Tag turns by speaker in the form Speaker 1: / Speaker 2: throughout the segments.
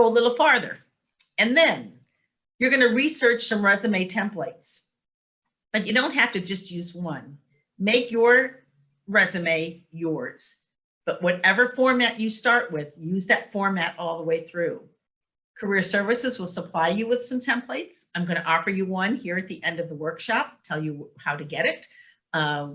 Speaker 1: go a little farther. And then you're going to research some resume templates, but you don't have to just use one. Make your resume yours, but whatever format you start with, use that format all the way through. Career Services will supply you with some templates. I'm going to offer you one here at the end of the workshop, tell you how to get it.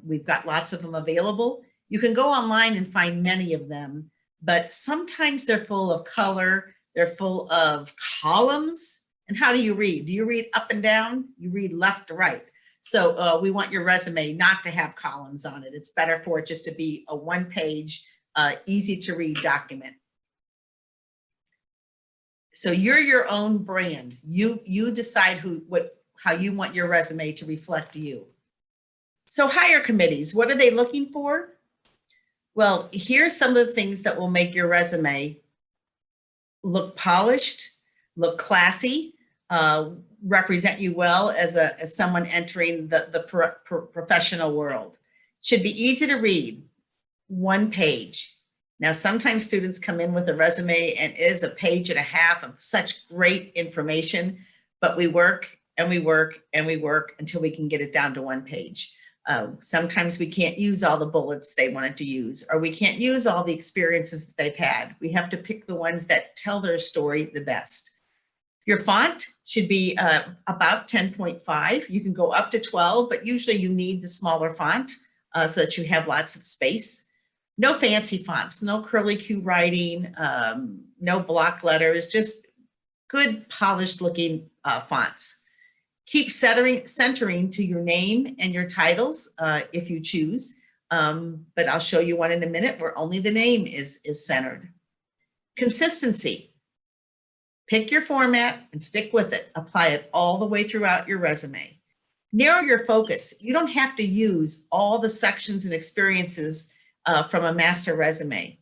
Speaker 1: We've got lots of them available. You can go online and find many of them, but sometimes they're full of color, they're full of columns. And how do you read? Do you read up and down? You read left to right. So we want your resume not to have columns on it. It's better for it just to be a one-page, easy to read document. So you're your own brand. You decide how you want your resume to reflect you. So hire committees, what are they looking for? Well, here's some of the things that will make your resume look polished, look classy, represent you well as someone entering the professional world. Should be easy to read, one page. Now, sometimes students come in with a resume and it is a page and a half of such great information, but we work and we work and we work until we can get it down to one page. Sometimes we can't use all the bullets they wanted to use, or we can't use all the experiences that they've had. We have to pick the ones that tell their story the best. Your font should be about 10.5. You can go up to 12, but usually you need the smaller font so that you have lots of space. No fancy fonts, no curly Q writing, no block letters, just good polished looking fonts. Keep centering to your name and your titles if you choose, but I'll show you one in a minute where only the name is centered. Consistency. Pick your format and stick with it. Apply it all the way throughout your resume. Narrow your focus. You don't have to use all the sections and experiences from a master resume.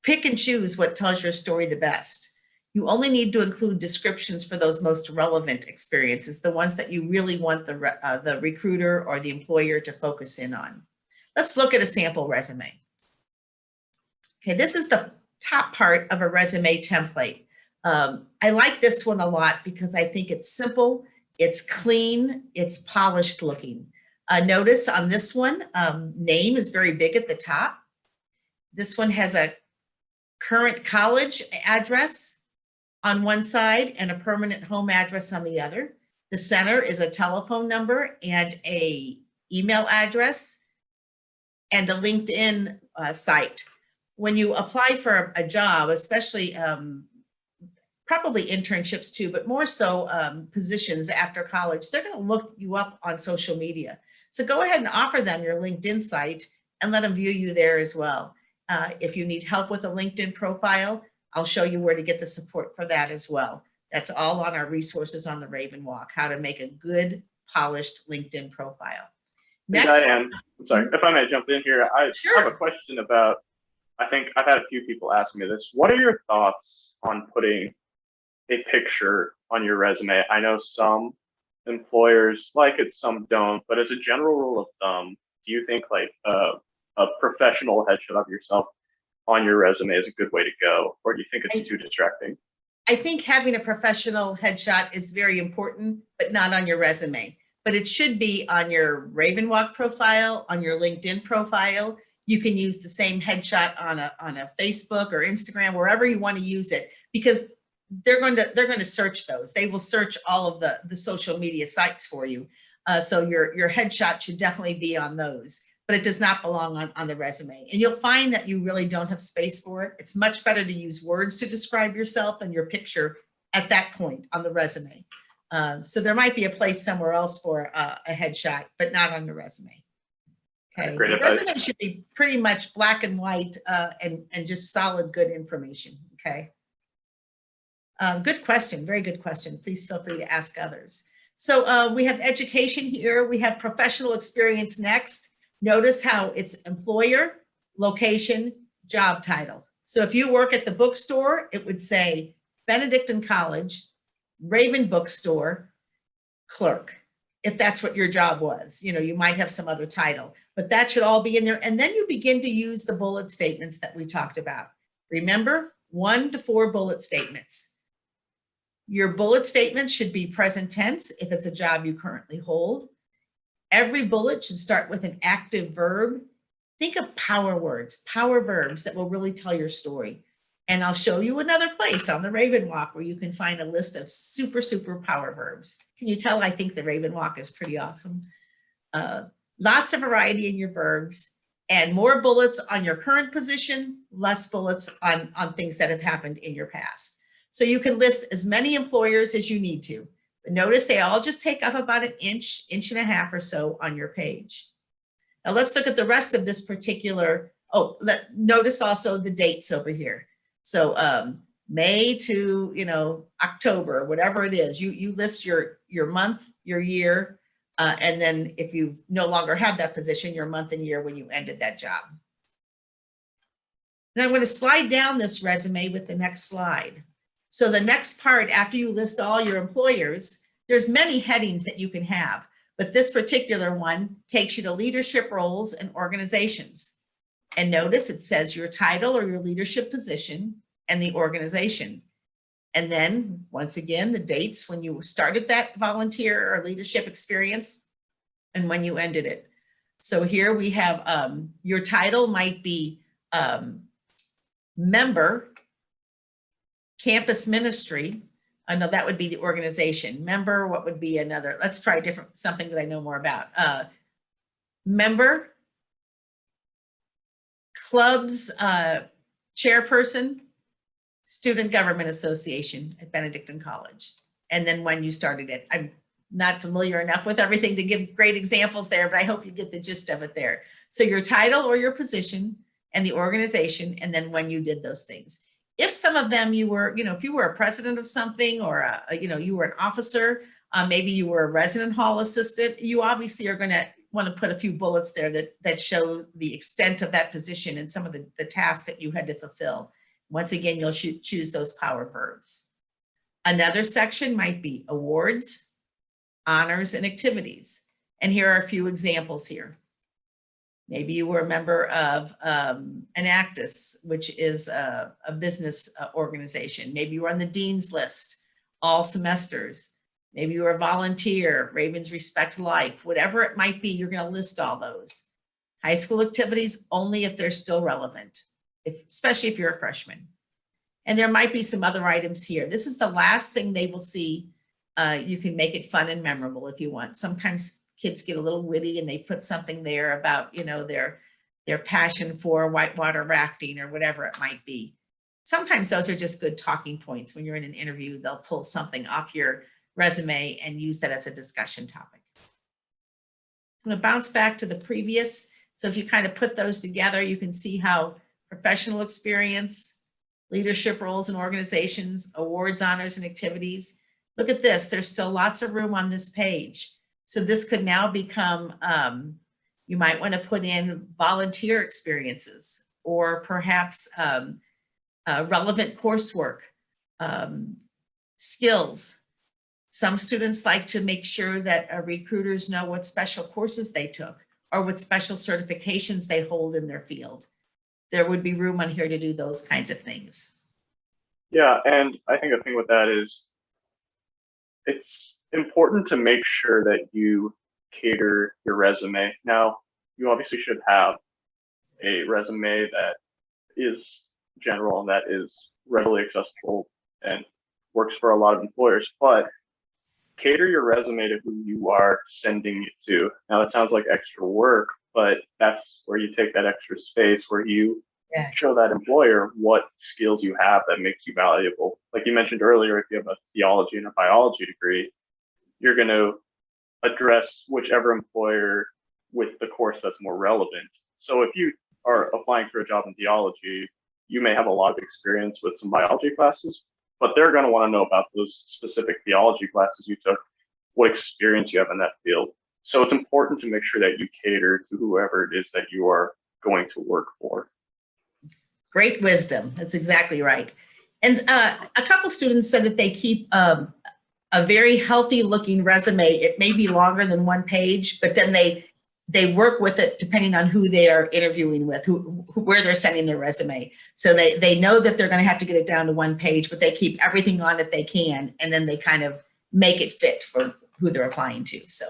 Speaker 1: Pick and choose what tells your story the best. You only need to include descriptions for those most relevant experiences, the ones that you really want the recruiter or the employer to focus in on. Let's look at a sample resume. Okay, this is the top part of a resume template. I like this one a lot because I think it's simple, it's clean, it's polished looking. Notice on this one, name is very big at the top. This one has a current college address on one side and a permanent home address on the other. The center is a telephone number and a email address and a LinkedIn site. When you apply for a job, especially probably internships too, but more so positions after college, they're going to look you up on social media. So go ahead and offer them your LinkedIn site and let them view you there as well. If you need help with a LinkedIn profile, I'll show you where to get the support for that as well. That's all on our resources on the Raven Walk, how to make a good, polished LinkedIn profile.
Speaker 2: Next. Hey, Diane, I'm sorry, if I may jump in here, I have a question about, I think I've had a few people ask me this. What are your thoughts on putting a picture on your resume? I know some employers like it, some don't, but as a general rule of thumb, do you think like a professional headshot of yourself on your resume is a good way to go, or do you think it's too distracting?
Speaker 1: I think having a professional headshot is very important, but not on your resume. But it should be on your Raven Walk profile, on your LinkedIn profile. You can use the same headshot on a Facebook or Instagram, wherever you want to use it, because they're going to search those. They will search all of the social media sites for you. So your headshot should definitely be on those, but it does not belong on the resume. And you'll find that you really don't have space for it. It's much better to use words to describe yourself than your picture at that point on the resume. So there might be a place somewhere else for a headshot, but not on the resume. Okay, the resume should be pretty much black and white and just solid, good information, okay? Good question, very good question. Please feel free to ask others. So we have education here. We have professional experience next. Notice how it's employer, location, job title. So if you work at the bookstore, it would say Benedictine College, Raven Bookstore, clerk, if that's what your job was. You know, you might have some other title, but that should all be in there. And then you begin to use the bullet statements that we talked about. Remember, 1 to 4 bullet statements. Your bullet statements should be present tense if it's a job you currently hold. Every bullet should start with an active verb. Think of power words, power verbs that will really tell your story. And I'll show you another place on the Raven Walk where you can find a list of super power verbs. Can you tell I think the Raven Walk is pretty awesome? Lots of variety in your verbs and more bullets on your current position, less bullets on things that have happened in your past. So you can list as many employers as you need to. But notice they all just take up about an inch, inch and a half or so on your page. Now let's look at the rest of this particular, notice also the dates over here. So May to, October, whatever it is, you list your month, your year, and then if you no longer have that position, your month and year when you ended that job. And I'm going to slide down this resume with the next slide. So the next part, after you list all your employers, there's many headings that you can have, but this particular one takes you to leadership roles and organizations. And notice it says your title or your leadership position and the organization. And then once again, the dates when you started that volunteer or leadership experience and when you ended it. So here we have your title might be member, campus ministry. I know that would be the organization. Member, what would be another? Let's try something that I know more about. Member, clubs, chairperson, Student Government Association at Benedictine College. And then when you started it. I'm not familiar enough with everything to give great examples there, but I hope you get the gist of it there. So your title or your position and the organization, and then when you did those things. If some of them you were, if you were a president of something or, you were an officer, maybe you were a resident hall assistant, you obviously are going to want to put a few bullets there that show the extent of that position and some of the tasks that you had to fulfill. Once again, you'll choose those power verbs. Another section might be awards, honors, and activities. And here are a few examples here. Maybe you were a member of Enactus, which is a business organization. Maybe you were on the Dean's List all semesters. Maybe you were a volunteer, Ravens Respect Life, whatever it might be, you're going to list all those. High school activities only if they're still relevant, especially if you're a freshman. And there might be some other items here. This is the last thing they will see. You can make it fun and memorable if you want. Sometimes kids get a little witty and they put something there about, their passion for whitewater rafting or whatever it might be. Sometimes those are just good talking points. When you're in an interview, they'll pull something off your resume and use that as a discussion topic. I'm going to bounce back to the previous. So if you kind of put those together, you can see how professional experience, leadership roles and organizations, awards, honors, and activities. Look at this. There's still lots of room on this page. So this could now become, you might want to put in volunteer experiences or perhaps relevant coursework, skills. Some students like to make sure that recruiters know what special courses they took or what special certifications they hold in their field. There would be room on here to do those kinds of things.
Speaker 2: Yeah, and I think the thing with that is it's important to make sure that you cater your resume. Now, you obviously should have a resume that is general and that is readily accessible and works for a lot of employers, but cater your resume to who you are sending it to. Now, it sounds like extra work, but that's where you take that extra space where you show that employer what skills you have that makes you valuable. Like you mentioned earlier, if you have a theology and a biology degree, you're going to address whichever employer with the course that's more relevant. So if you are applying for a job in theology, you may have a lot of experience with some biology classes, but they're going to want to know about those specific theology classes you took, what experience you have in that field. So it's important to make sure that you cater to whoever it is that you are going to work for.
Speaker 1: Great wisdom. That's exactly right. And a couple students said that they keep a very healthy looking resume. It may be longer than one page, but then they they work with it depending on who they are interviewing with, where they're sending their resume. So they know that they're going to have to get it down to one page, but they keep everything on it they can, and then they kind of make it fit for who they're applying to. So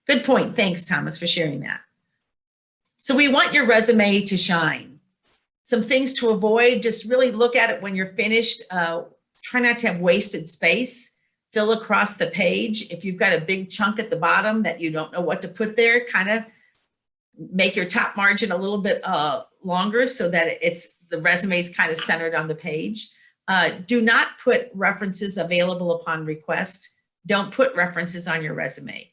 Speaker 1: good point. Thanks, Thomas, for sharing that. So we want your resume to shine. Some things to avoid, just really look at it when you're finished. Try not to have wasted space. Fill across the page. If you've got a big chunk at the bottom that you don't know what to put there, kind of make your top margin a little bit longer so that the resume is kind of centered on the page. Do not put references available upon request. Don't put references on your resume.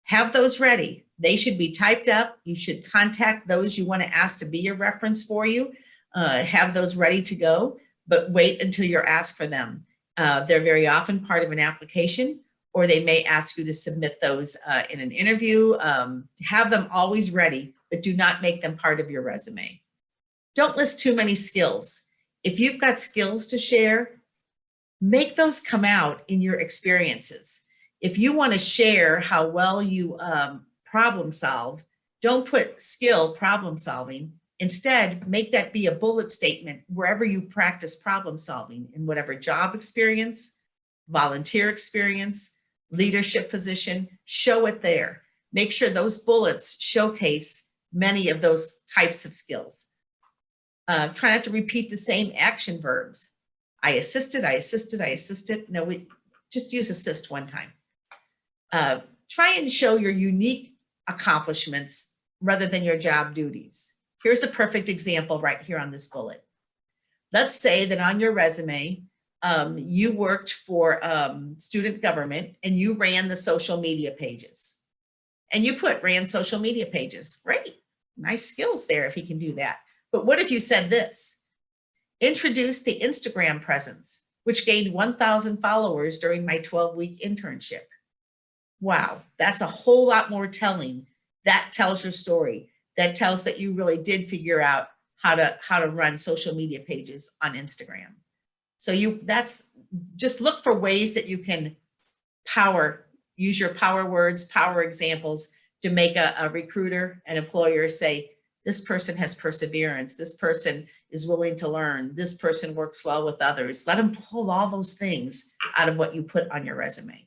Speaker 1: Have those ready. They should be typed up. You should contact those you want to ask to be your reference for you. Have those ready to go, but wait until you're asked for them. They're very often part of an application, or they may ask you to submit those in an interview. Have them always ready, but do not make them part of your resume. Don't list too many skills. If you've got skills to share, make those come out in your experiences. If you want to share how well you problem solve, don't put skill problem solving. Instead, make that be a bullet statement wherever you practice problem solving, in whatever job experience, volunteer experience, leadership position, show it there. Make sure those bullets showcase many of those types of skills. Try not to repeat the same action verbs. I assisted, I assisted, I assisted. No, we just use assist one time. Try and show your unique accomplishments rather than your job duties. Here's a perfect example right here on this bullet. Let's say that on your resume, you worked for student government and you ran the social media pages. And you ran social media pages. Great, nice skills there if he can do that. But what if you said this? Introduce the Instagram presence, which gained 1,000 followers during my 12-week internship. Wow, that's a whole lot more telling. That tells your story. That tells that you really did figure out how to run social media pages on Instagram. So just look for ways that you can use your power words, power examples to make a recruiter, an employer say, this person has perseverance, this person is willing to learn, this person works well with others. Let them pull all those things out of what you put on your resume.